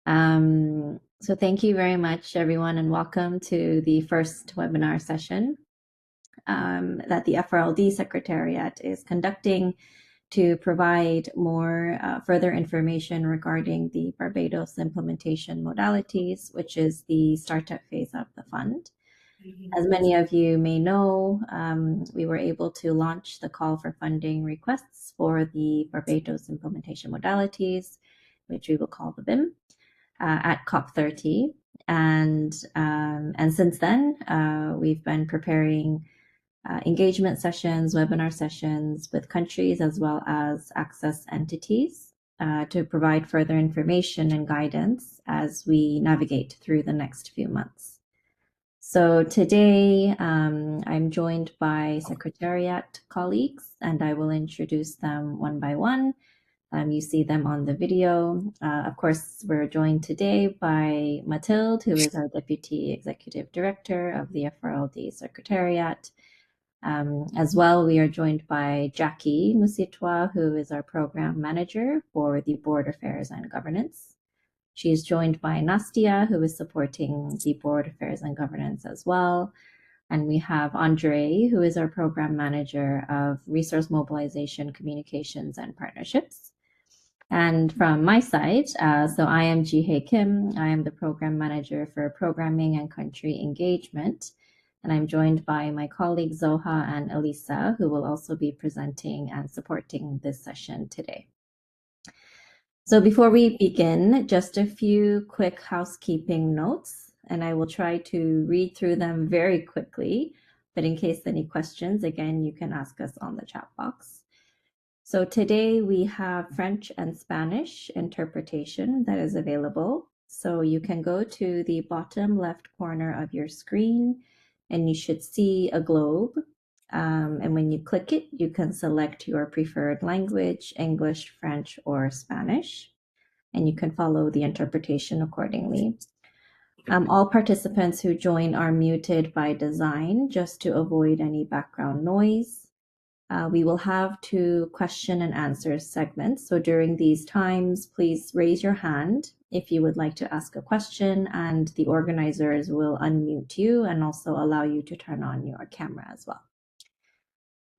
So thank you very much, everyone, and welcome to the first webinar session that the FRLD Secretariat is conducting to provide more further information regarding the Barbados implementation modalities, which is the startup phase of the fund. As many of you may know, we were able to launch the call for funding requests for the Barbados implementation modalities, which we will call the BIM, at COP30. And since then, we've been preparing engagement sessions, webinar sessions with countries as well as access entities to provide further information and guidance as we navigate through the next few months. So today I'm joined by Secretariat colleagues, and I will introduce them one by one. You see them on the video. Of course, we're joined today by Mathilde, who is our Deputy Executive Director of the FRLD Secretariat. As well, we are joined by Jackie Musitwa, who is our Program Manager for the Board Affairs and Governance. She is joined by Nastia, who is supporting the Board Affairs and Governance as well. And we have Andre, who is our Program Manager of Resource Mobilization, Communications, and Partnerships. And from my side, so I am Ji-Hye Kim. I am the Program Manager for Programming and Country Engagement. And I'm joined by my colleagues Zoha and Elisa, who will also be presenting and supporting this session today. So before we begin, just a few quick housekeeping notes, and I will try to read through them very quickly, but in case any questions, again, you can ask us on the chat box. So today we have French and Spanish interpretation that is available. So you can go to the bottom left corner of your screen and you should see a globe. And when you click it, you can select your preferred language, English, French, or Spanish, and you can follow the interpretation accordingly. All participants who join are muted by design just to avoid any background noise. We will have 2 question and answer segments. So during these times, please raise your hand if you would like to ask a question, and the organizers will unmute you and also allow you to turn on your camera as well.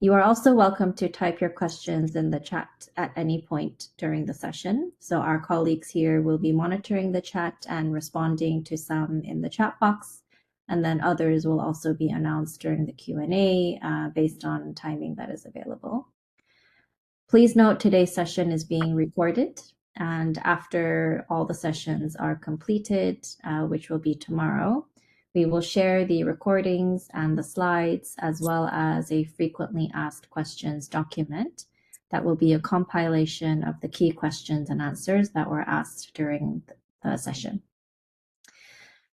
You are also welcome to type your questions in the chat at any point during the session. So our colleagues here will be monitoring the chat and responding to some in the chat box, and then others will also be announced during the Q&A based on timing that is available. Please note today's session is being recorded, and after all the sessions are completed, which will be tomorrow, we will share the recordings and the slides, as well as a frequently asked questions document that will be a compilation of the key questions and answers that were asked during the session.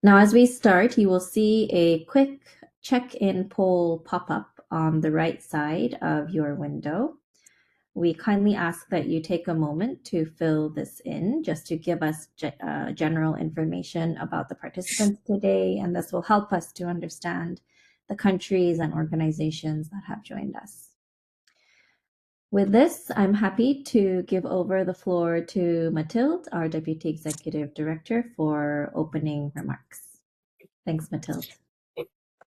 Now, as we start, you will see a quick check-in poll pop up on the right side of your window. We kindly ask that you take a moment to fill this in just to give us general information about the participants today, and this will help us to understand the countries and organizations that have joined us. With this, I'm happy to give over the floor to Mathilde, our Deputy Executive Director, for opening remarks. Thanks, Mathilde.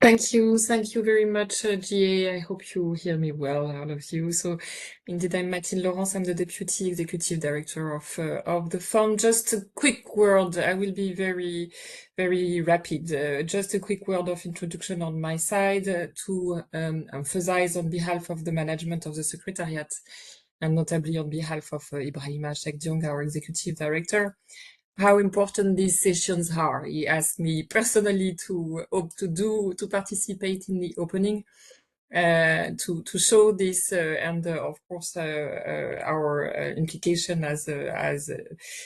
Thank you very much, GA. I hope you hear me well, all of you. So indeed, I'm Mathilde Laurence. I'm the Deputy Executive Director of the fund. Just a quick word. I will be very, very rapid. Just a quick word of introduction on my side to emphasize on behalf of the management of the Secretariat, and notably on behalf of Ibrahima Sheikh-Diong, our Executive Director, how important these sessions are. He asked me personally to participate in the opening, to show this, and of course our implication as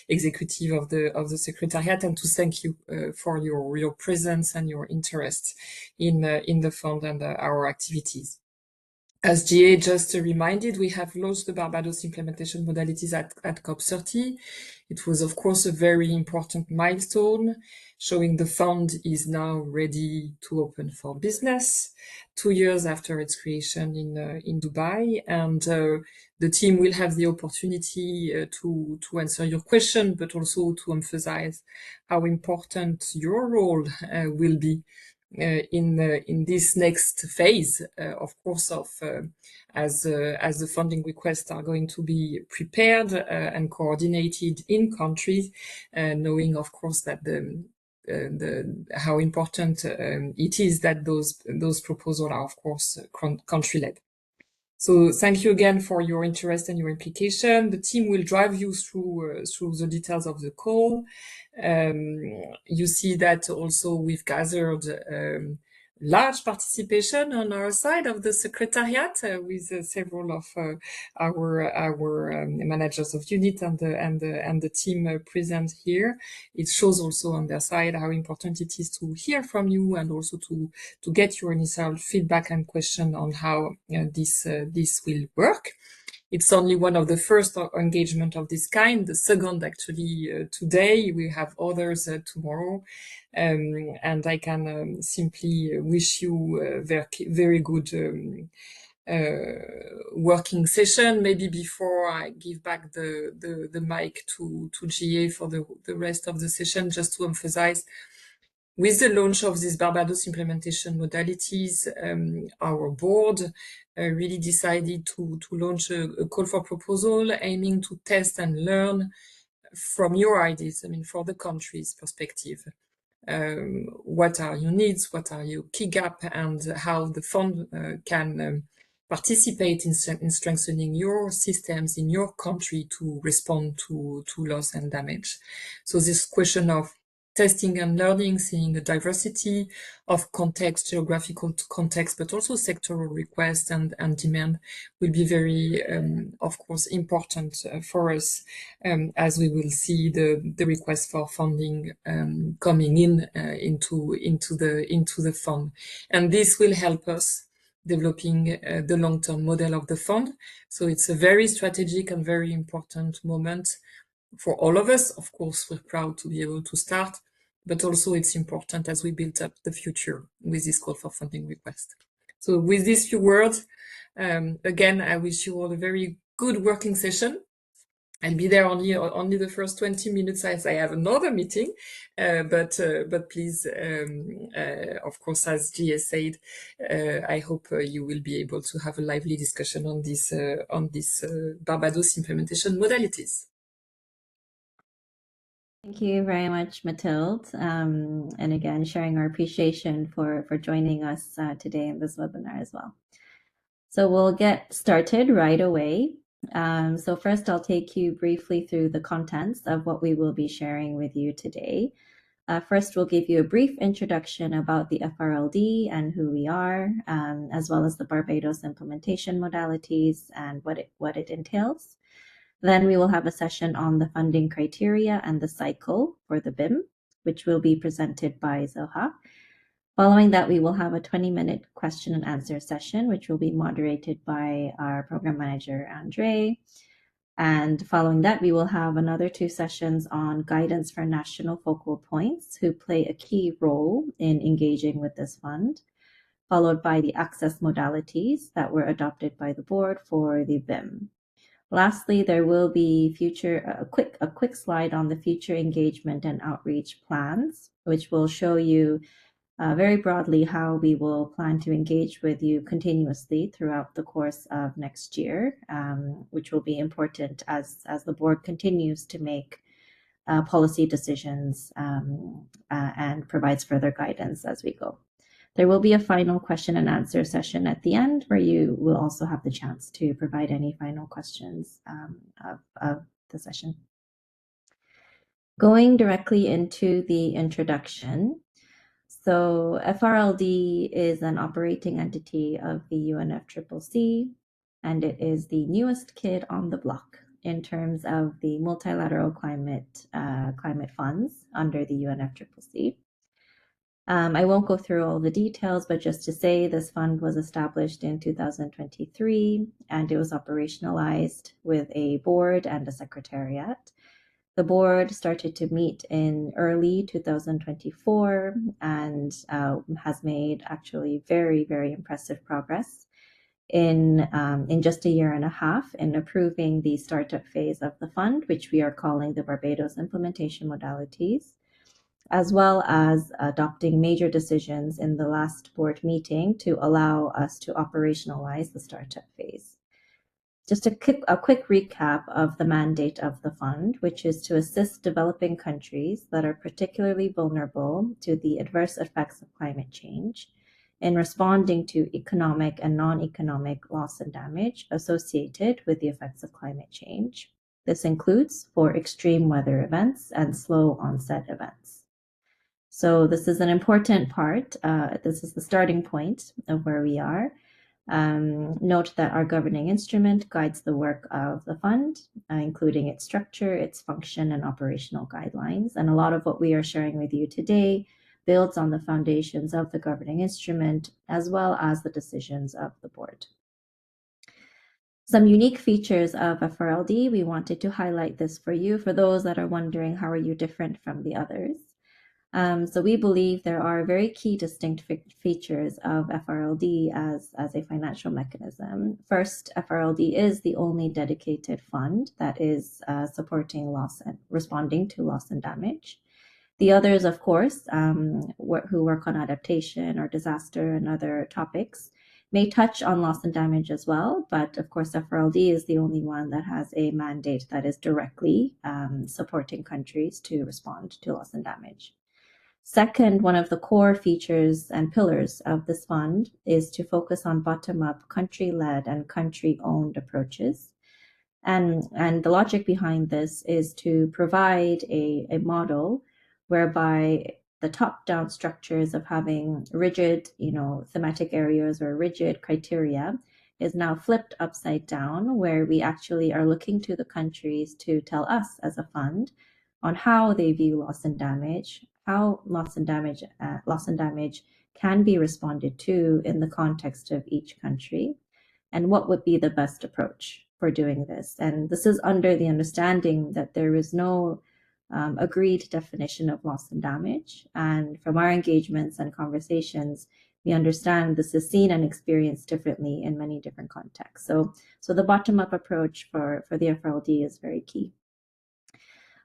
executive of the Secretariat, and to thank you for your presence and your interest in the fund and our activities. As GA just reminded, we have launched the Barbados implementation modalities at COP30. It was, of course, a very important milestone, showing the fund is now ready to open for business 2 years after its creation in Dubai. And the team will have the opportunity to answer your question, but also to emphasize how important your role will be in this next phase, of course, as the funding requests are going to be prepared and coordinated in countries, knowing, of course, that the how important it is that those proposals are, of course, country led. So thank you again for your interest and your implication. The team will drive you through the details of the call. You see that also we've gathered large participation on our side of the secretariat with several of our managers of unit and the team present here. It shows also on their side how important it is to hear from you and also to get your initial feedback and question on how this will work. It's only one of the first engagement of this kind. The second, actually, today. We have others tomorrow. And I can simply wish you a very good working session. Maybe before I give back the mic to GA for the rest of the session, just to emphasize, with the launch of these Barbados implementation modalities, our board really decided to launch a call for proposal aiming to test and learn from your ideas, for the country's perspective. What are your needs? What are your key gaps? And how the fund can participate in strengthening your systems in your country to respond to loss and damage. So this question of testing and learning, seeing the diversity of context, geographical context, but also sectoral requests and demand will be very, of course, important for us as we will see the request for funding coming into the fund, and this will help us developing the long-term model of the fund. So it's a very strategic and very important moment for all of us. Of course, we're proud to be able to start, but also it's important as we build up the future with this call for funding request. So with these few words, again, I wish you all a very good working session. I'll be there only the first 20 minutes as I have another meeting, but please, of course, as Gia said, I hope you will be able to have a lively discussion on this Barbados implementation modalities. Thank you very much, Mathilde. And again, sharing our appreciation for joining us today in this webinar as well. So we'll get started right away. So first, I'll take you briefly through the contents of what we will be sharing with you today. First, we'll give you a brief introduction about the FRLD and who we are, as well as the Barbados implementation modalities and what it entails. Then we will have a session on the funding criteria and the cycle for the BIM, which will be presented by Zoha. Following that, we will have a 20-minute question and answer session, which will be moderated by our program manager, Andre. And following that, we will have another 2 sessions on guidance for national focal points who play a key role in engaging with this fund, followed by the access modalities that were adopted by the board for the BIM. Lastly, there will be a quick slide on the future engagement and outreach plans, which will show you very broadly how we will plan to engage with you continuously throughout the course of next year, which will be important as the board continues to make policy decisions and provides further guidance as we go. There will be a final question and answer session at the end where you will also have the chance to provide any final questions of the session. Going directly into the introduction. So FRLD is an operating entity of the UNFCCC, and it is the newest kid on the block in terms of the multilateral climate funds under the UNFCCC. I won't go through all the details, but just to say this fund was established in 2023 and it was operationalized with a board and a secretariat. The board started to meet in early 2024 and has made actually very, very impressive progress in just a year and a half in approving the startup phase of the fund, which we are calling the Barbados Implementation Modalities, as well as adopting major decisions in the last board meeting to allow us to operationalize the startup phase. Just a quick recap of the mandate of the fund, which is to assist developing countries that are particularly vulnerable to the adverse effects of climate change in responding to economic and non-economic loss and damage associated with the effects of climate change. This includes for extreme weather events and slow onset events. So this is an important part. This is the starting point of where we are. Note that our governing instrument guides the work of the fund, including its structure, its function, and operational guidelines. And a lot of what we are sharing with you today builds on the foundations of the governing instrument, as well as the decisions of the board. Some unique features of FRLD, we wanted to highlight this for you, for those that are wondering how are you different from the others. So we believe there are very key distinct features of FRLD as a financial mechanism. First, FRLD is the only dedicated fund that is supporting loss and responding to loss and damage. The others, of course, who work on adaptation or disaster and other topics may touch on loss and damage as well, but of course FRLD is the only one that has a mandate that is directly supporting countries to respond to loss and damage. Second, one of the core features and pillars of this fund is to focus on bottom-up, country-led and country-owned approaches. And the logic behind this is to provide a model whereby the top-down structures of having rigid, thematic areas or rigid criteria is now flipped upside down, where we actually are looking to the countries to tell us as a fund on how they view loss and damage, how loss and damage can be responded to in the context of each country, and what would be the best approach for doing this. And this is under the understanding that there is no agreed definition of loss and damage. And from our engagements and conversations, we understand this is seen and experienced differently in many different contexts. So the bottom-up approach for the FRLD is very key.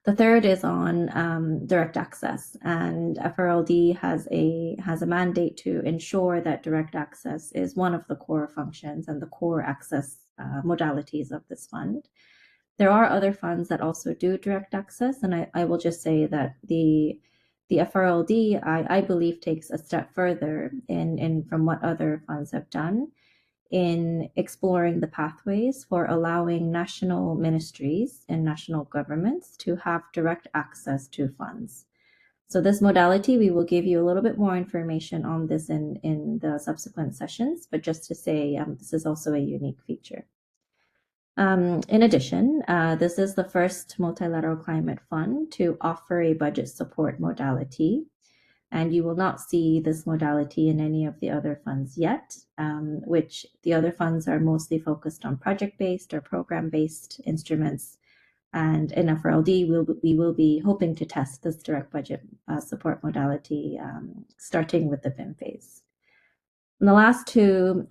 The third is on direct access, and FRLD has a mandate to ensure that direct access is one of the core functions and the core access modalities of this fund. There are other funds that also do direct access, and I will just say that the FRLD, I believe, takes a step further in from what other funds have done in exploring the pathways for allowing national ministries and national governments to have direct access to funds. So this modality, we will give you a little bit more information on this in the subsequent sessions, but just to say this is also a unique feature. In addition, this is the first multilateral climate fund to offer a budget support modality. And you will not see this modality in any of the other funds yet, which the other funds are mostly focused on project-based or program-based instruments. And in FRLD, we will be hoping to test this direct budget support modality, starting with the BIM phase. And the last two,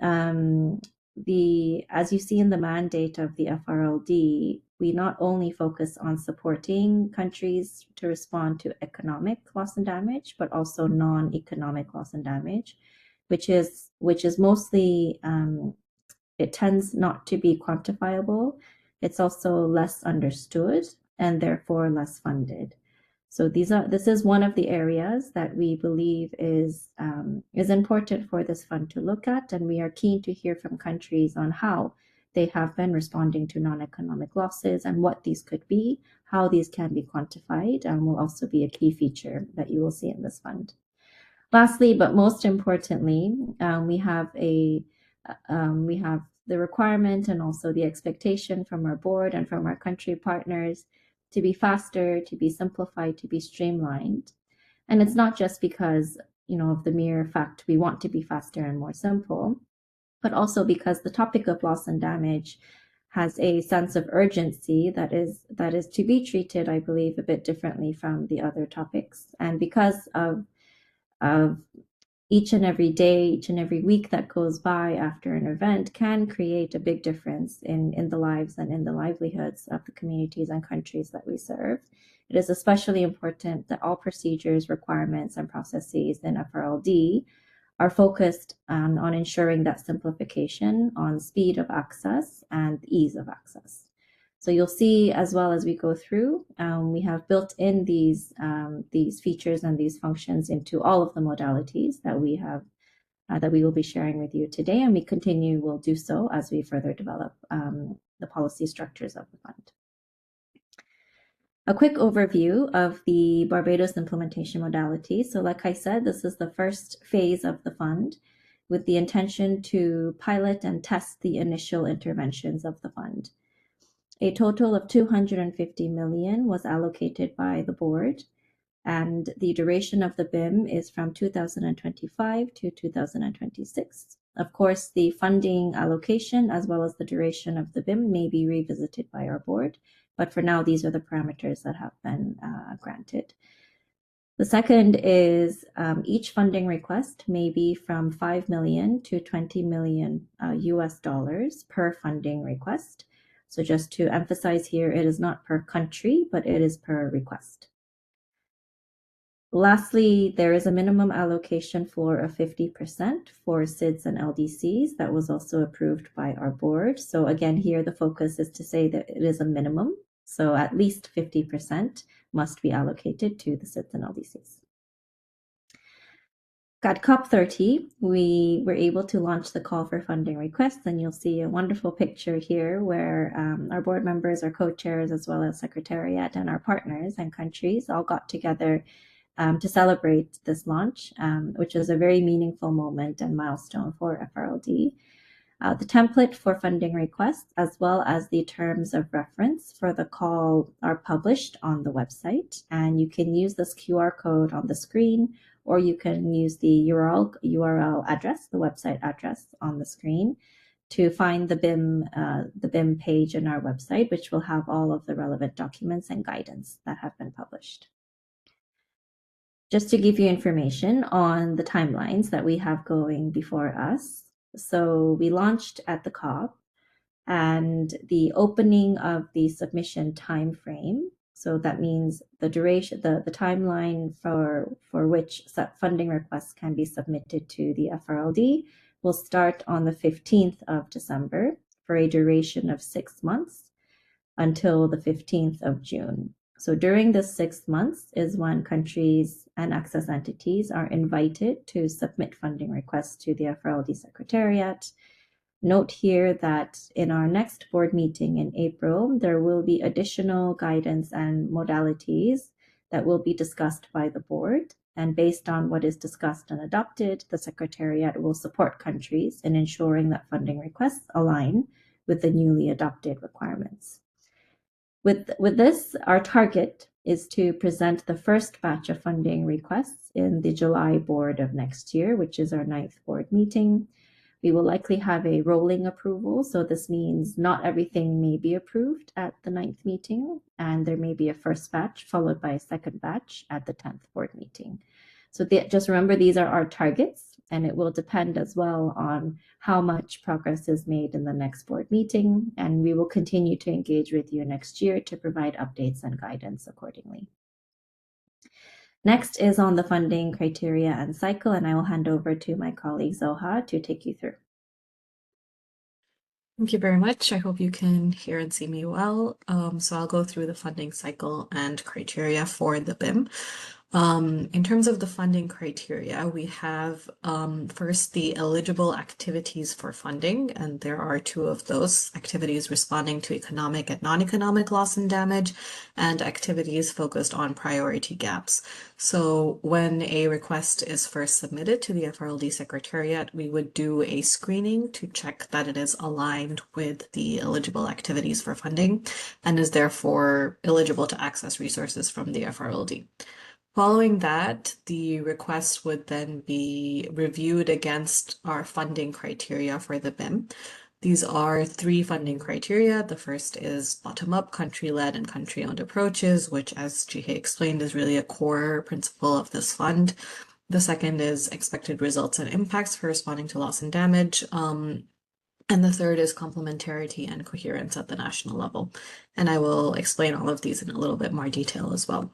as you see in the mandate of the FRLD, we not only focus on supporting countries to respond to economic loss and damage, but also non-economic loss and damage, which is mostly, it tends not to be quantifiable. It's also less understood and therefore less funded. So this is one of the areas that we believe is important for this fund to look at, and we are keen to hear from countries on how they have been responding to non-economic losses and what these could be, how these can be quantified, and will also be a key feature that you will see in this fund. Lastly, but most importantly, we have the requirement and also the expectation from our board and from our country partners to be faster, to be simplified, to be streamlined. And it's not just because of the mere fact we want to be faster and more simple, but also because the topic of loss and damage has a sense of urgency that is to be treated, I believe, a bit differently from the other topics. And because of each and every day, each and every week that goes by after an event can create a big difference in the lives and in the livelihoods of the communities and countries that we serve. It is especially important that all procedures, requirements, and processes in FRLD are focused on ensuring that simplification, on speed of access, and ease of access. So you'll see as well as we go through, we have built in these features and these functions into all of the modalities that we have that we will be sharing with you today, and will do so as we further develop the policy structures of the fund. A quick overview of the Barbados implementation modality. So like I said, this is the first phase of the fund with the intention to pilot and test the initial interventions of the fund. A total of 250 million was allocated by the board, and the duration of the BIM is from 2025 to 2026. Of course, the funding allocation as well as the duration of the BIM may be revisited by our board, but for now, these are the parameters that have been granted. The second is each funding request may be from 5 million to 20 million US dollars per funding request. So just to emphasize here, it is not per country, but it is per request. Lastly, there is a minimum allocation floor of 50% for SIDS and LDCs that was also approved by our board. So again, here the focus is to say that it is a minimum. So at least 50% must be allocated to the SIDS and LDCs. At COP30, we were able to launch the call for funding requests, and you'll see a wonderful picture here where our board members, our co-chairs, as well as Secretariat and our partners and countries all got together to celebrate this launch, which was a very meaningful moment and milestone for FRLD. The template for funding requests, as well as the terms of reference for the call, are published on the website, and you can use this QR code on the screen, or you can use the URL address, the website address on the screen, to find the BIM page in our website, which will have all of the relevant documents and guidance that have been published. Just to give you information on the timelines that we have going before us. So we launched at the COP, and the opening of the submission timeframe. So that means the duration, the timeline for which funding requests can be submitted to the FRLD will start on the 15th of December for a duration of 6 months until the 15th of June. So during this 6 months is when countries and access entities are invited to submit funding requests to the FRLD Secretariat. Note here that in our next board meeting in April, there will be additional guidance and modalities that will be discussed by the board. And based on what is discussed and adopted, the Secretariat will support countries in ensuring that funding requests align with the newly adopted requirements. With this, our target is to present the first batch of funding requests in the July board of next year, which is our 9th board meeting. We will likely have a rolling approval, so this means not everything may be approved at the 9th meeting, and there may be a first batch followed by a second batch at the 10th board meeting. So just remember, these are our targets, and it will depend as well on how much progress is made in the next board meeting, and we will continue to engage with you next year to provide updates and guidance accordingly. Next is on the funding criteria and cycle, and I will hand over to my colleague Zoha to take you through. Thank you very much. I hope you can hear and see me well. So I'll go through the funding cycle and criteria for the BIM. In terms of the funding criteria, we have first the eligible activities for funding, and there are 2 of those: activities responding to economic and non-economic loss and damage, and activities focused on priority gaps. So when a request is first submitted to the FRLD Secretariat, we would do a screening to check that it is aligned with the eligible activities for funding and is therefore eligible to access resources from the FRLD. Following that, the request would then be reviewed against our funding criteria for the BIM. These are 3 funding criteria. The first is bottom-up, country-led, and country-owned approaches, which, as Jihei explained, is really a core principle of this fund. The second is expected results and impacts for responding to loss and damage. And the third is complementarity and coherence at the national level. And I will explain all of these in a little bit more detail as well.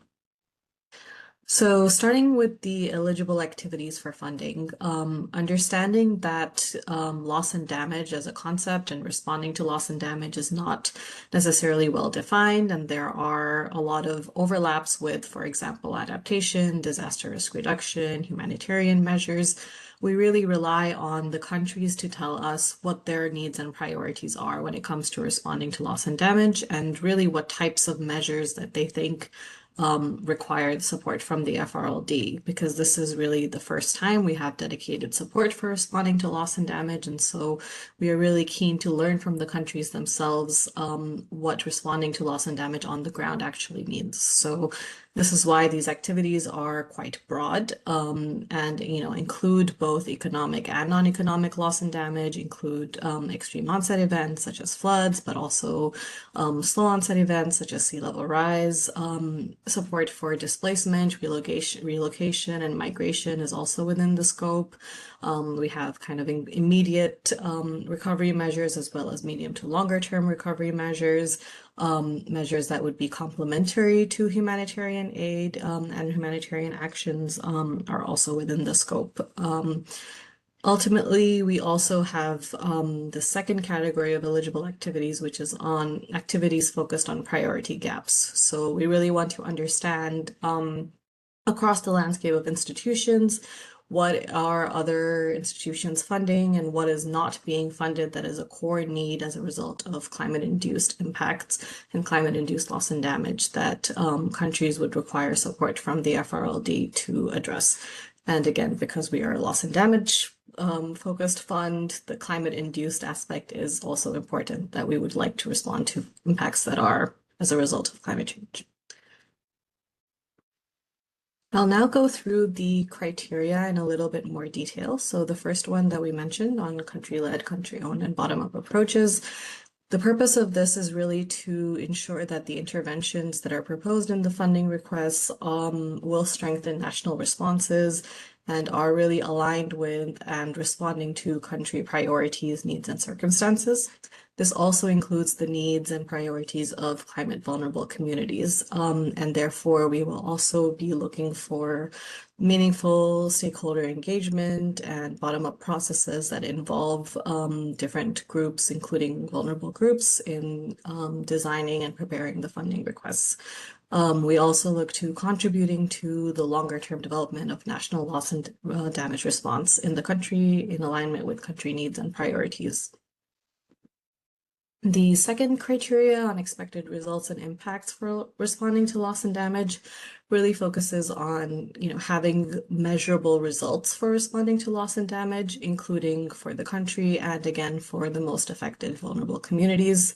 So starting with the eligible activities for funding, understanding that loss and damage as a concept and responding to loss and damage is not necessarily well defined, and there are a lot of overlaps with, for example, adaptation, disaster risk reduction, humanitarian measures. We really rely on the countries to tell us what their needs and priorities are when it comes to responding to loss and damage, and really what types of measures that they think required support from the FRLD, because this is really the first time we have dedicated support for responding to loss and damage. And so we are really keen to learn from the countries themselves what responding to loss and damage on the ground actually means. So this is why these activities are quite broad and include both economic and non-economic loss and damage, include extreme onset events such as floods, but also slow onset events such as sea level rise. Support for displacement, relocation, and migration is also within the scope. We have kind of immediate recovery measures as well as medium to longer term recovery measures. Measures that would be complementary to humanitarian aid and humanitarian actions are also within the scope. Ultimately, we also have the second category of eligible activities, which is on activities focused on priority gaps. So we really want to understand across the landscape of institutions, what are other institutions funding and what is not being funded that is a core need as a result of climate-induced impacts and climate-induced loss and damage that countries would require support from the FRLD to address. And again, because we are a loss and damage focused fund, the climate-induced aspect is also important, that we would like to respond to impacts that are as a result of climate change. I'll now go through the criteria in a little bit more detail. So the first one that we mentioned on country-led, country-owned, and bottom-up approaches, the purpose of this is really to ensure that the interventions that are proposed in the funding requests will strengthen national responses and are really aligned with and responding to country priorities, needs, and circumstances. This also includes the needs and priorities of climate vulnerable communities. And therefore, we will also be looking for meaningful stakeholder engagement and bottom-up processes that involve different groups, including vulnerable groups, in designing and preparing the funding requests. We also look to contributing to the longer-term development of national loss and damage response in the country in alignment with country needs and priorities. The second criteria on expected results and impacts for responding to loss and damage really focuses on, having measurable results for responding to loss and damage, including for the country and again for the most affected vulnerable communities.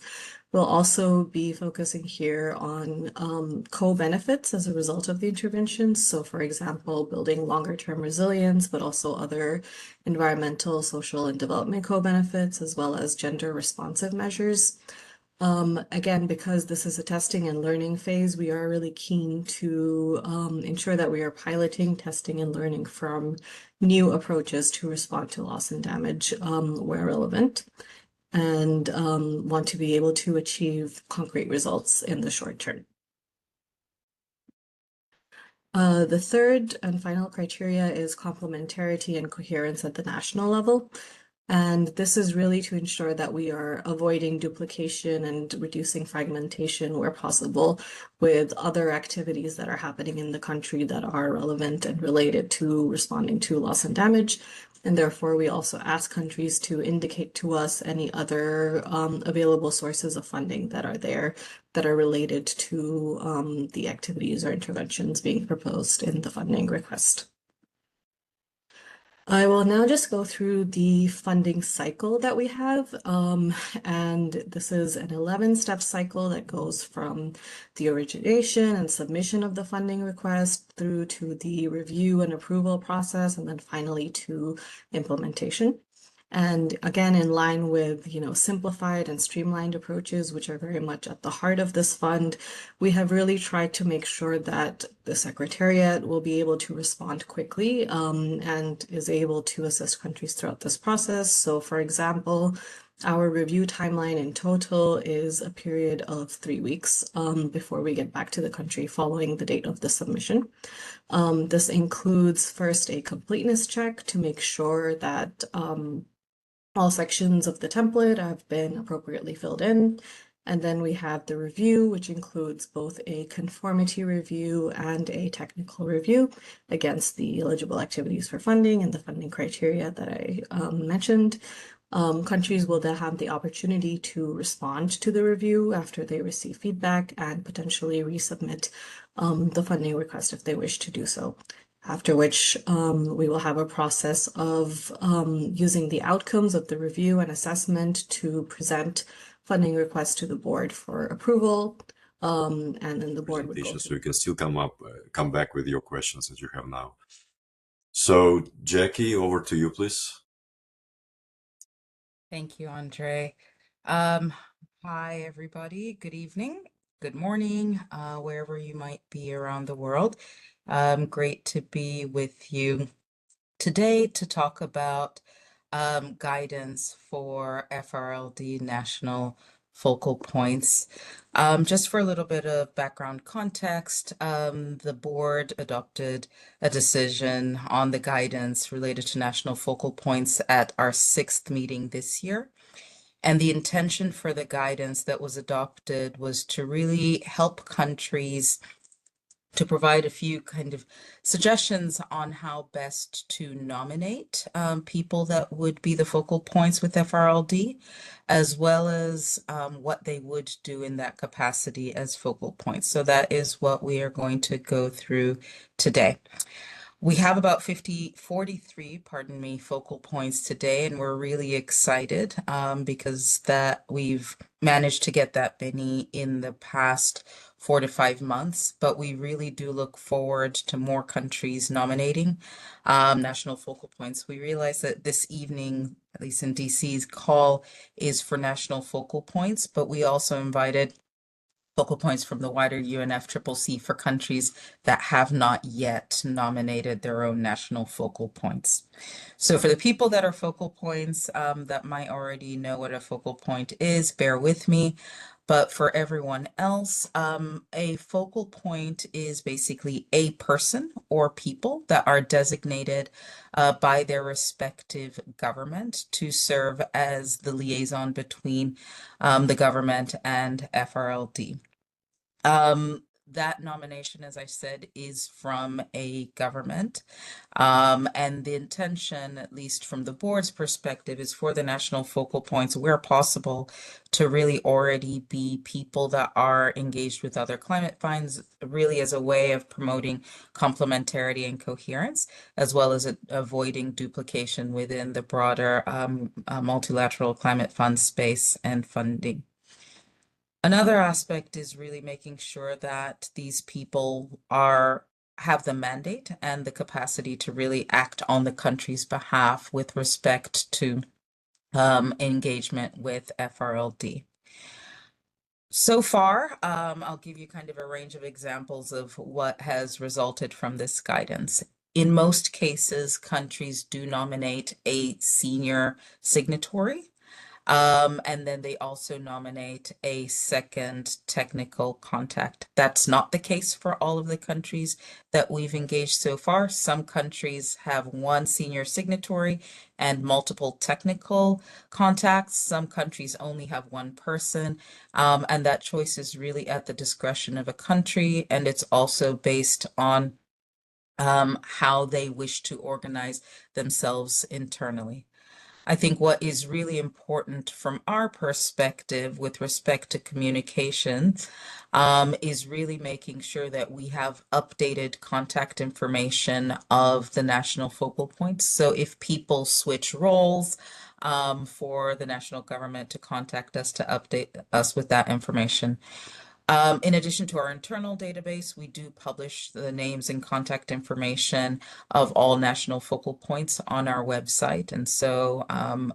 We'll also be focusing here on co-benefits as a result of the interventions. So for example, building longer-term resilience, but also other environmental, social, and development co-benefits, as well as gender responsive measures. Again, because this is a testing and learning phase, we are really keen to ensure that we are piloting, testing, and learning from new approaches to respond to loss and damage where relevant, and want to be able to achieve concrete results in the short term. The third and final criteria is complementarity and coherence at the national level. And this is really to ensure that we are avoiding duplication and reducing fragmentation where possible with other activities that are happening in the country that are relevant and related to responding to loss and damage. And therefore, we also ask countries to indicate to us any other available sources of funding that are there that are related to the activities or interventions being proposed in the funding request. I will now just go through the funding cycle that we have. And this is an 11-step cycle that goes from the origination and submission of the funding request through to the review and approval process, and then finally to implementation. And again, in line with, simplified and streamlined approaches, which are very much at the heart of this fund, we have really tried to make sure that the Secretariat will be able to respond quickly and is able to assist countries throughout this process. So, for example, our review timeline in total is a period of 3 weeks before we get back to the country following the date of the submission. This includes first a completeness check to make sure that all sections of the template have been appropriately filled in. And then we have the review, which includes both a conformity review and a technical review against the eligible activities for funding and the funding criteria that I mentioned. Countries will then have the opportunity to respond to the review after they receive feedback and potentially resubmit the funding request if they wish to do so. After which we will have a process of using the outcomes of the review and assessment to present funding requests to the board for approval. And then the board would go So through. you can still come back with your questions that you have now. So Jackie, over to you, please. Thank you, Andre. Hi, everybody. Good evening, good morning, wherever you might be around the world. Great to be with you today to talk about guidance for FRLD national focal points. Just for a little bit of background context, the board adopted a decision on the guidance related to national focal points at our 6th meeting this year. And the intention for the guidance that was adopted was to really help countries to provide a few kind of suggestions on how best to nominate people that would be the focal points with FRLD, as well as what they would do in that capacity as focal points. So that is what we are going to go through today. We have about 43, pardon me, focal points today, and we're really excited because that we've managed to get that many in the past 4 to 5 months, but we really do look forward to more countries nominating national focal points. We realize that this evening, at least in DC's call, is for national focal points, but we also invited focal points from the wider UNFCCC for countries that have not yet nominated their own national focal points. So for the people that are focal points that might already know what a focal point is, bear with me. But for everyone else, a focal point is basically a person or people that are designated by their respective government to serve as the liaison between the government and FRLD. That nomination, as I said, is from a government. And the intention, at least from the board's perspective, is for the national focal points, where possible, to really already be people that are engaged with other climate funds, really as a way of promoting complementarity and coherence, as well as avoiding duplication within the broader multilateral climate fund space and funding. Another aspect is really making sure that these people have the mandate and the capacity to really act on the country's behalf with respect to engagement with FRLD. So far, I'll give you kind of a range of examples of what has resulted from this guidance. In most cases, countries do nominate a senior signatory. And then they also nominate a second technical contact. That's not the case for all of the countries that we've engaged so far. Some countries have one senior signatory and multiple technical contacts. Some countries only have one person, and that choice is really at the discretion of a country, and it's also based on how they wish to organize themselves internally. I think what is really important from our perspective with respect to communications is really making sure that we have updated contact information of the national focal points. So if people switch roles, for the national government to contact us to update us with that information. In addition to our internal database, we do publish the names and contact information of all national focal points on our website. And so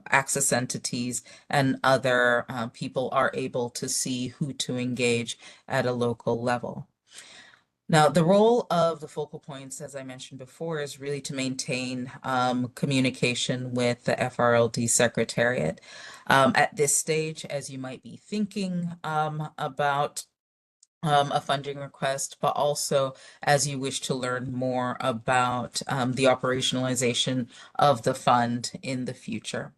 access entities and other people are able to see who to engage at a local level. Now, the role of the focal points, as I mentioned before, is really to maintain communication with the FRLD Secretariat. At this stage, as you might be thinking about a funding request, but also as you wish to learn more about the operationalization of the fund in the future.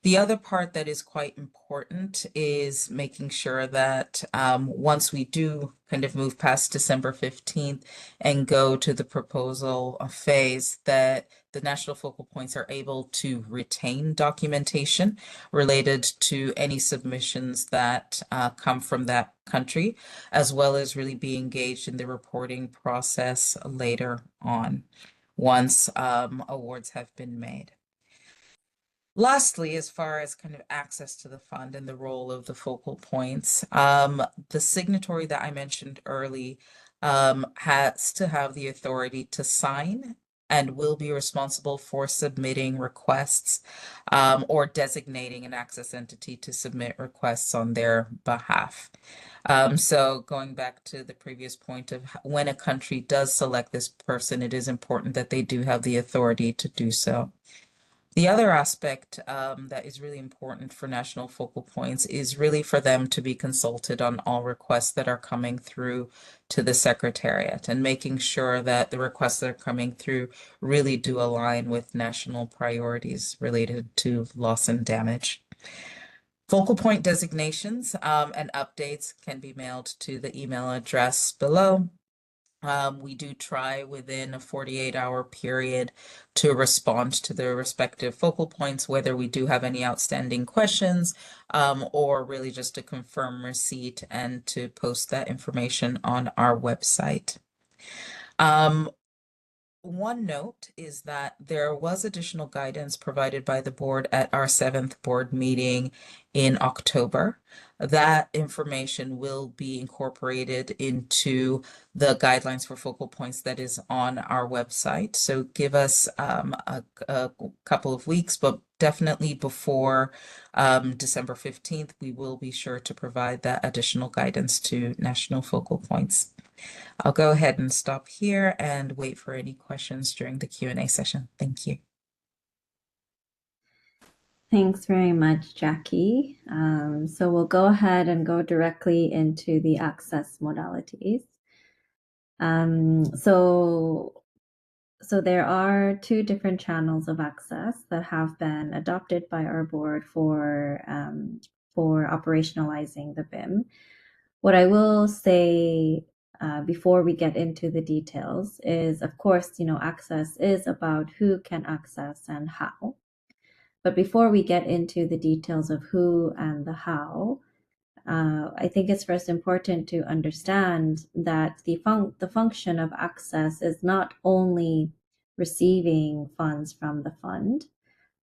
The other part that is quite important is making sure that once we do kind of move past December 15th and go to the proposal phase, that the national focal points are able to retain documentation related to any submissions that come from that country, as well as really be engaged in the reporting process later on once awards have been made. Lastly, as far as kind of access to the fund and the role of the focal points, the signatory that I mentioned early has to have the authority to sign and will be responsible for submitting requests or designating an access entity to submit requests on their behalf. So going back to the previous point of when a country does select this person, it is important that they do have the authority to do so. The other aspect that is really important for national focal points is really for them to be consulted on all requests that are coming through to the Secretariat and making sure that the requests that are coming through really do align with national priorities related to loss and damage. Focal point designations and updates can be mailed to the email address below. We do try within a 48-hour period to respond to the respective focal points, whether we do have any outstanding questions or really just to confirm receipt and to post that information on our website. One note is that there was additional guidance provided by the board at our 7th board meeting in October. That information will be incorporated into the guidelines for focal points that is on our website. So give us a couple of weeks, but definitely before December 15th, we will be sure to provide that additional guidance to national focal points. I'll go ahead and stop here and wait for any questions during the Q&A session. Thank you. Thanks very much, Jackie. So we'll go ahead and go directly into the access modalities. So there are two different channels of access that have been adopted by our board for operationalizing the BIM. What I will say before we get into the details is, of course, access is about who can access and how. But before we get into the details of who and the how, I think it's first important to understand that the function of access is not only receiving funds from the fund,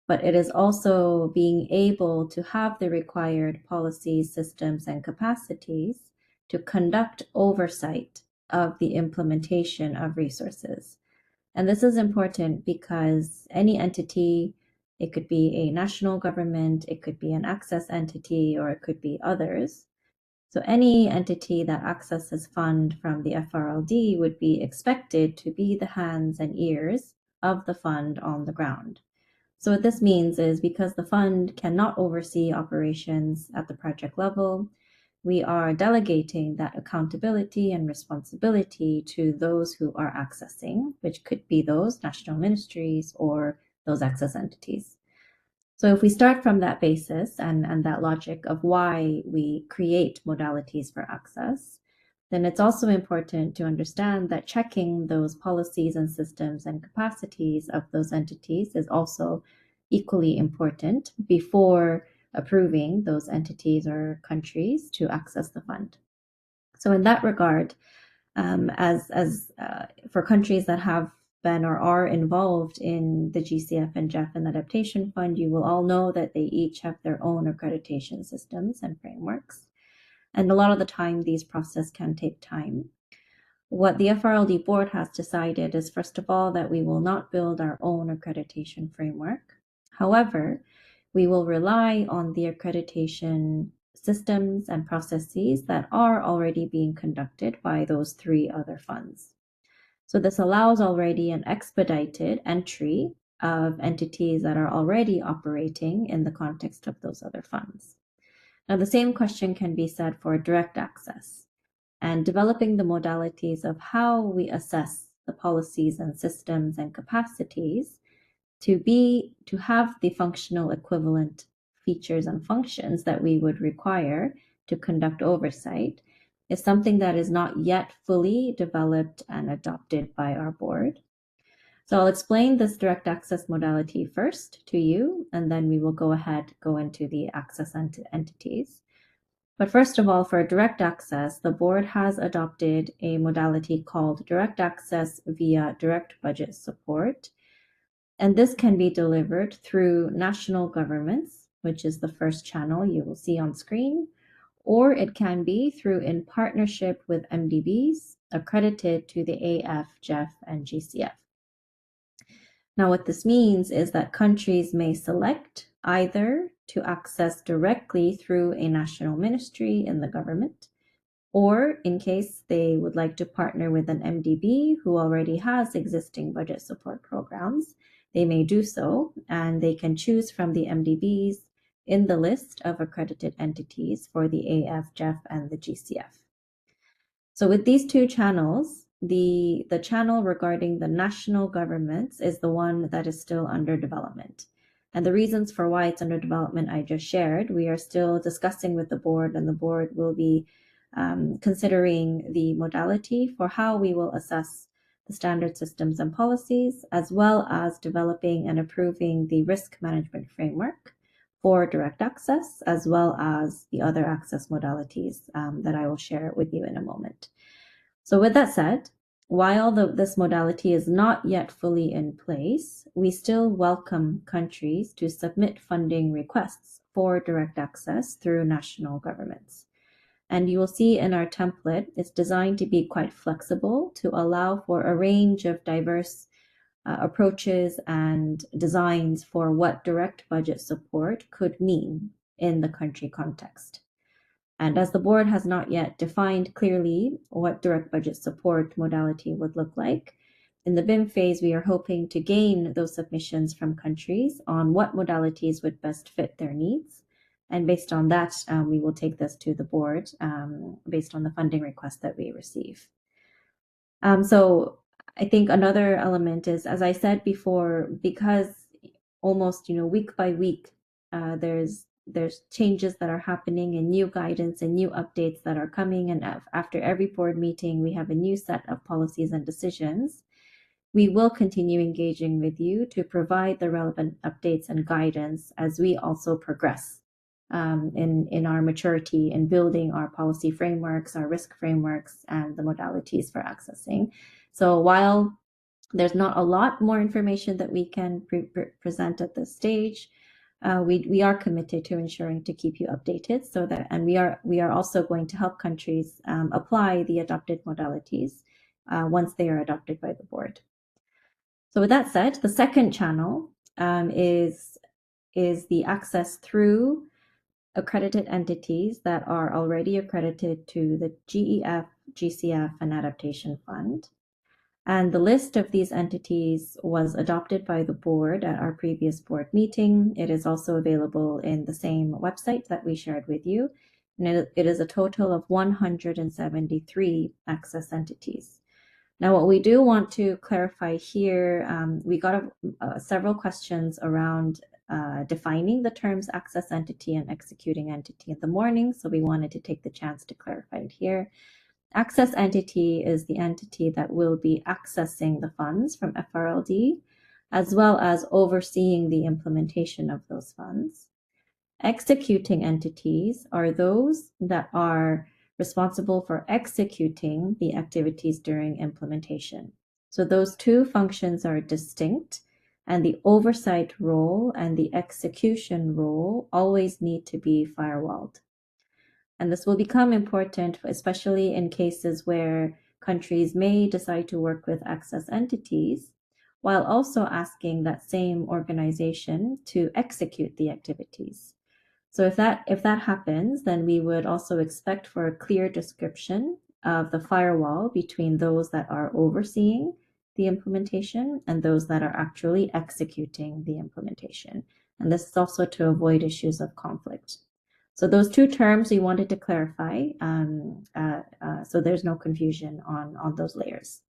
but it is also being able to have the required policies, systems, and capacities to conduct oversight of the implementation of resources. And this is important because any entity, it could be a national government, it could be an access entity, or it could be others. So any entity that accesses fund from the FRLD would be expected to be the hands and ears of the fund on the ground. So what this means is because the fund cannot oversee operations at the project level, we are delegating that accountability and responsibility to those who are accessing, which could be those national ministries or those access entities. So if we start from that basis and that logic of why we create modalities for access, then it's also important to understand that checking those policies and systems and capacities of those entities is also equally important before approving those entities or countries to access the fund. So in that regard, for countries that have been or are involved in the GCF and GEF and Adaptation Fund, you will all know that they each have their own accreditation systems and frameworks. And a lot of the time, these processes can take time. What the FRLD board has decided is, first of all, that we will not build our own accreditation framework. However, we will rely on the accreditation systems and processes that are already being conducted by those 3 other funds. So this allows already an expedited entry of entities that are already operating in the context of those other funds. Now, the same question can be said for direct access and developing the modalities of how we assess the policies and systems and capacities to have the functional equivalent features and functions that we would require to conduct oversight is something that is not yet fully developed and adopted by our board. So I'll explain this direct access modality first to you, and then we will go into the access entities. But first of all, for direct access, the board has adopted a modality called direct access via direct budget support. And this can be delivered through national governments, which is the first channel you will see on screen, or it can be through in partnership with MDBs accredited to the AF, GEF, and GCF. Now, what this means is that countries may select either to access directly through a national ministry in the government, or in case they would like to partner with an MDB who already has existing budget support programs, they may do so, and they can choose from the MDBs in the list of accredited entities for the AF, GEF, and the GCF. So with these 2 channels, the channel regarding the national governments is the one that is still under development. And the reasons for why it's under development I just shared, we are still discussing with the board, and the board will be considering the modality for how we will assess the standard systems and policies, as well as developing and approving the risk management framework for direct access, as well as the other access modalities that I will share with you in a moment. So with that said, while this modality is not yet fully in place, we still welcome countries to submit funding requests for direct access through national governments. And you will see in our template, it's designed to be quite flexible to allow for a range of diverse approaches and designs for what direct budget support could mean in the country context. And as the board has not yet defined clearly what direct budget support modality would look like, in the BIM phase, we are hoping to gain those submissions from countries on what modalities would best fit their needs. And based on that, we will take this to the board based on the funding request that we receive. So I think another element is, as I said before, because almost week by week, there's changes that are happening and new guidance and new updates that are coming. And after every board meeting, we have a new set of policies and decisions. We will continue engaging with you to provide the relevant updates and guidance as we also progress in our maturity in building our policy frameworks, our risk frameworks, and the modalities for accessing. So while there's not a lot more information that we can present at this stage, we are committed to ensuring to keep you updated and we are also going to help countries apply the adopted modalities once they are adopted by the board. So with that said, the second channel is the access through accredited entities that are already accredited to the GEF, GCF, and Adaptation Fund. And the list of these entities was adopted by the board at our previous board meeting. It is also available in the same website that we shared with you. And it is a total of 173 access entities. Now, what we do want to clarify here, we got several questions around defining the terms access entity and executing entity in the morning. So we wanted to take the chance to clarify it here. Access entity is the entity that will be accessing the funds from FRLD as well as overseeing the implementation of those funds. Executing entities are those that are responsible for executing the activities during implementation. So those two functions are distinct, and the oversight role and the execution role always need to be firewalled. And this will become important, especially in cases where countries may decide to work with access entities, while also asking that same organization to execute the activities. So if that happens, then we would also expect for a clear description of the firewall between those that are overseeing the implementation and those that are actually executing the implementation. And this is also to avoid issues of conflict. So those two terms we wanted to clarify, so there's no confusion on those layers.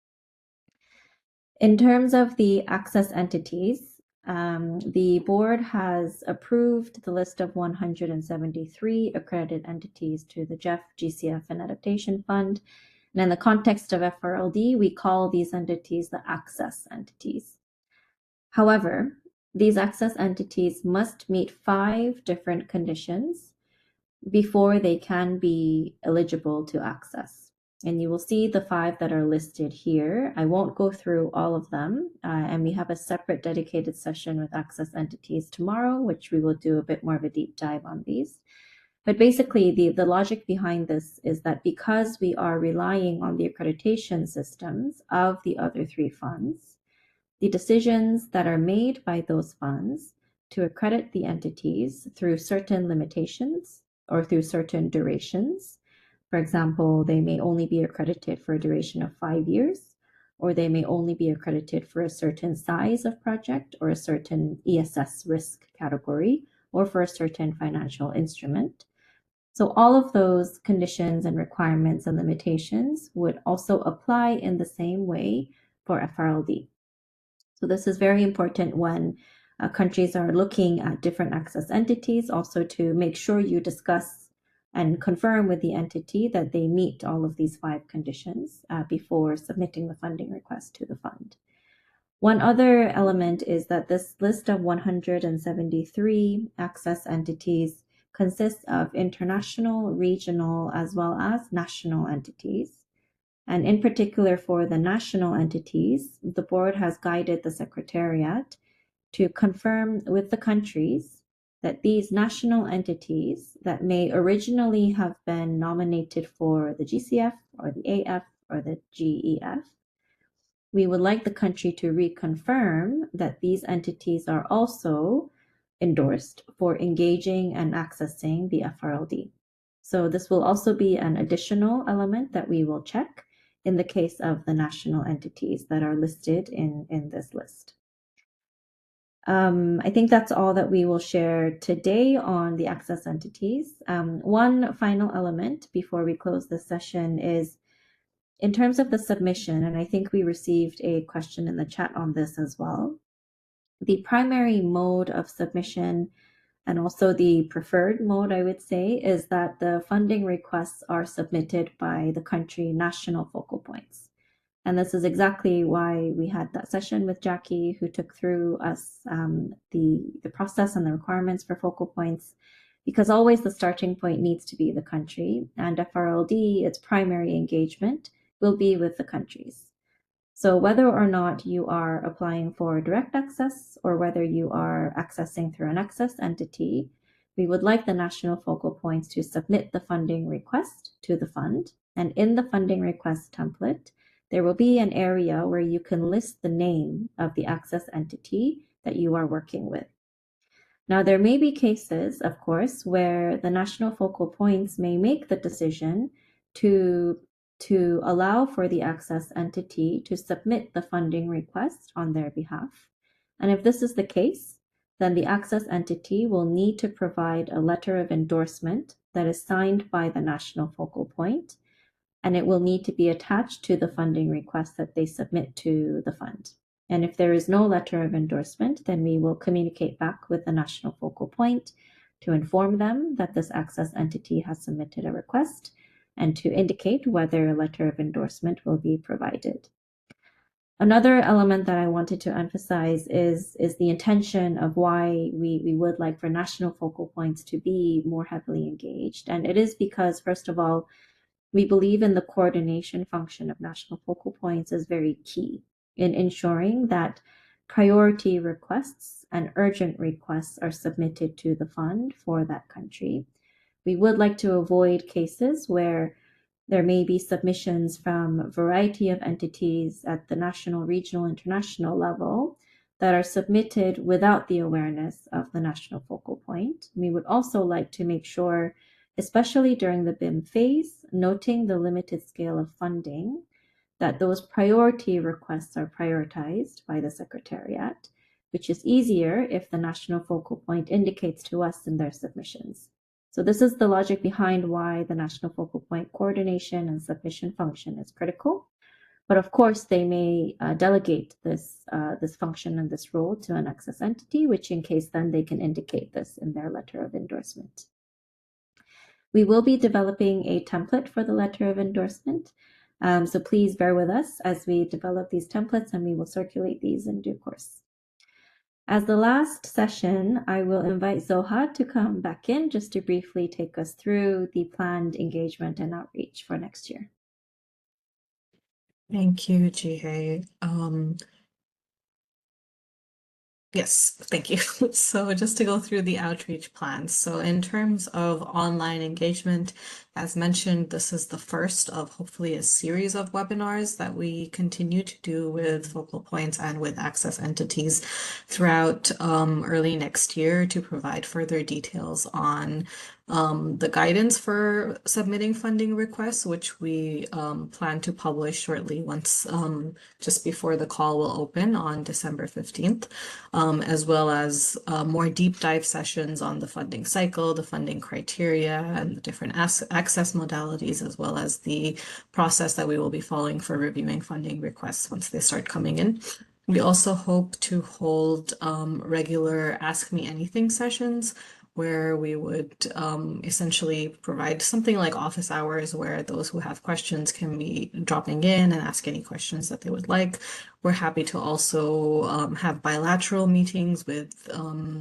In terms of the access entities, the board has approved the list of 173 accredited entities to the GEF, GCF, and Adaptation Fund. And in the context of FRLD, we call these entities the access entities. However, these access entities must meet 5 different conditions before they can be eligible to access. And you will see the 5 that are listed here. I won't go through all of them, and we have a separate dedicated session with access entities tomorrow, which we will do a bit more of a deep dive on these. But basically, the logic behind this is that because we are relying on the accreditation systems of the other 3 funds, the decisions that are made by those funds to accredit the entities through certain limitations or through certain durations. For example, they may only be accredited for a duration of 5 years, or they may only be accredited for a certain size of project or a certain ESS risk category, or for a certain financial instrument. So all of those conditions and requirements and limitations would also apply in the same way for FRLD. So this is very important when countries are looking at different access entities, also to make sure you discuss and confirm with the entity that they meet all of these 5 conditions before submitting the funding request to the fund. One other element is that this list of 173 access entities consists of international, regional, as well as national entities. And in particular for the national entities, the board has guided the Secretariat to confirm with the countries that these national entities that may originally have been nominated for the GCF or the AF or the GEF, we would like the country to reconfirm that these entities are also endorsed for engaging and accessing the FRLD. So this will also be an additional element that we will check in the case of the national entities that are listed in this list. I think that's all that we will share today on the access entities. One final element before we close this session is in terms of the submission, and I think we received a question in the chat on this as well. The primary mode of submission and also the preferred mode, I would say, is that the funding requests are submitted by the country national focal points. And this is exactly why we had that session with Jackie, who took through us the process and the requirements for focal points, because always the starting point needs to be the country, and FRLD, its primary engagement, will be with the countries. So whether or not you are applying for direct access or whether you are accessing through an access entity, we would like the national focal points to submit the funding request to the fund. And in the funding request template, there will be an area where you can list the name of the access entity that you are working with. Now, there may be cases, of course, where the national focal points may make the decision to allow for the access entity to submit the funding request on their behalf. And if this is the case, then the access entity will need to provide a letter of endorsement that is signed by the national focal point, and it will need to be attached to the funding request that they submit to the fund. And if there is no letter of endorsement, then we will communicate back with the national focal point to inform them that this access entity has submitted a request and to indicate whether a letter of endorsement will be provided. Another element that I wanted to emphasize is the intention of why we would like for national focal points to be more heavily engaged. And it is because, first of all, we believe in the coordination function of national focal points is very key in ensuring that priority requests and urgent requests are submitted to the fund for that country. We would like to avoid cases where there may be submissions from a variety of entities at the national, regional, international level that are submitted without the awareness of the national focal point. We would also like to make sure, especially during the BIM phase, noting the limited scale of funding, that those priority requests are prioritized by the Secretariat, which is easier if the national focal point indicates to us in their submissions. So this is the logic behind why the national focal point coordination and submission function is critical. But of course, they may delegate this function and this role to an access entity, which in case then they can indicate this in their letter of endorsement. We will be developing a template for the letter of endorsement. So please bear with us as we develop these templates, and we will circulate these in due course. As the last session, I will invite Zoha to come back in just to briefly take us through the planned engagement and outreach for next year. Thank you, Jihei. Yes, thank you. So just to go through the outreach plans. So in terms of online engagement, as mentioned, this is the first of hopefully a series of webinars that we continue to do with focal points and with access entities throughout early next year to provide further details on the guidance for submitting funding requests, which we plan to publish shortly once just before the call will open on December 15th, as well as more deep dive sessions on the funding cycle, the funding criteria, and the different access modalities, as well as the process that we will be following for reviewing funding requests once they start coming in. We also hope to hold regular Ask Me Anything sessions where we would essentially provide something like office hours where those who have questions can be dropping in and ask any questions that they would like. We're happy to also have bilateral meetings with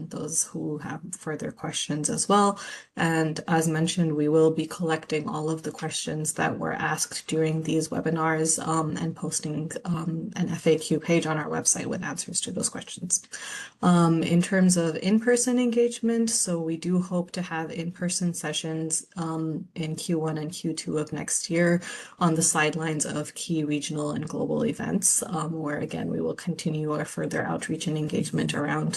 those who have further questions as well. And as mentioned, we will be collecting all of the questions that were asked during these webinars and posting an FAQ page on our website with answers to those questions. In terms of in-person engagement, so we do hope to have in-person sessions in Q1 and Q2 of next year on the sidelines of key regional and global events, where again, we will continue our further outreach and engagement around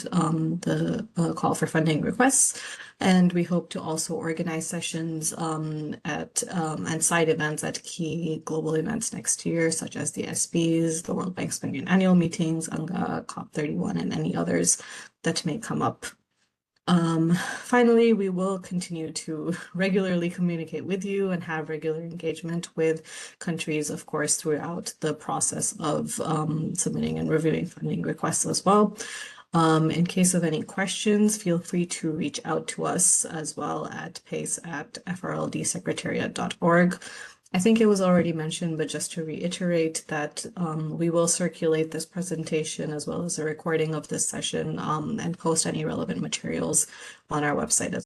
the call for funding requests. And we hope to also organize sessions and side events at key global events next year, such as the SBs, the World Bank's annual meetings, UNGA, COP31, and any others that may come up. Finally, we will continue to regularly communicate with you and have regular engagement with countries, of course, throughout the process of submitting and reviewing funding requests as well. In case of any questions, feel free to reach out to us as well at pace@frldsecretariat.org. I think it was already mentioned, but just to reiterate that we will circulate this presentation as well as a recording of this session and post any relevant materials on our website as